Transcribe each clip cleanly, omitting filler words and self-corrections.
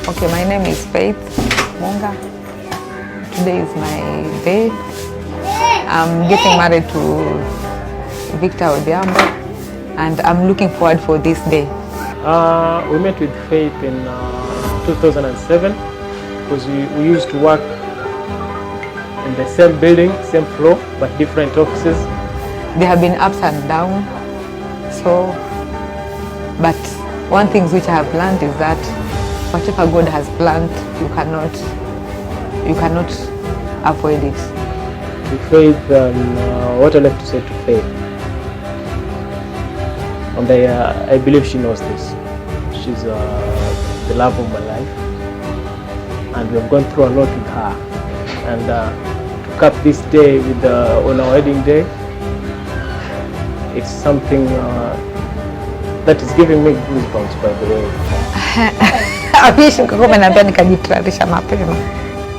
Okay, my name is Faith Munga. Today is my day. I'm getting married to Victor Odhiambo, and I'm looking forward for this day. We met with Faith in 2007 because we used to work in the same building, same floor, but different offices. There have been ups and downs, but one thing which I have learned is that whatever God has planned, you cannot avoid it. To Faith, what I'd like to say to Faith, and I believe she knows this. She's the love of my life, and we have gone through a lot with her. And to cap this day with on our wedding day, it's something that is giving me goosebumps, by the way.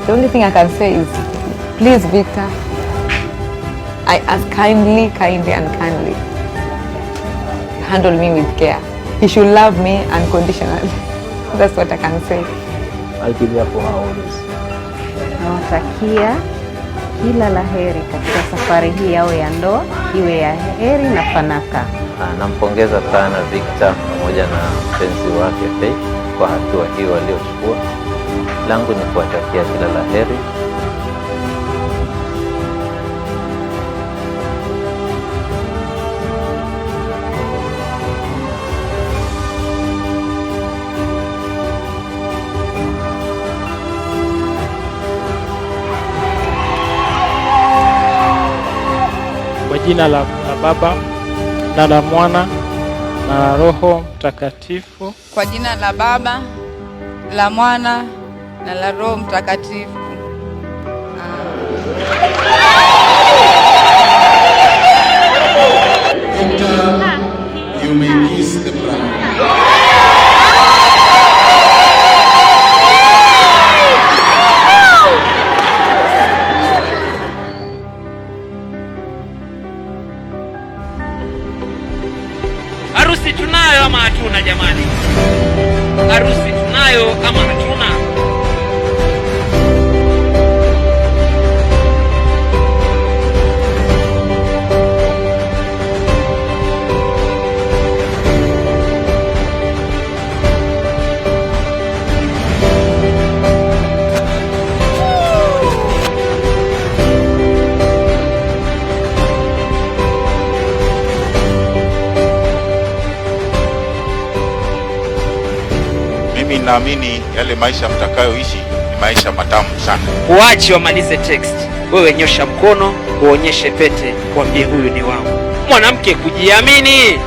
The only thing I can say is, please, Victor, I ask kindly and kindly, handle me with care. He should love me unconditionally. That's what I can say. I'll be there for her always. Nawatakia kila la heri katika safari hii yao ya ndoa, iwe ya heri na fanaka. Nampongeza sana Victor pamoja na mpenzi wake Faith kwa hatua hii waliochukua. Langu ni kuwatakia kila la heri. Kwa jina la Baba na la Mwana na Roho Mtakatifu. Kwa jina la Baba, la Mwana na la Roho Mtakatifu. Victor, you may kiss the bride. Harusi tunayo ama hatuna jamani? Harusi tunayo ama hatuna? Mimi naamini yale maisha mtakayoishi ni maisha matamu sana. Waache wamalize text. Wewe nyosha mkono, uonyeshe pete, kwambie huyu ni wangu. Mwanamke kujiamini.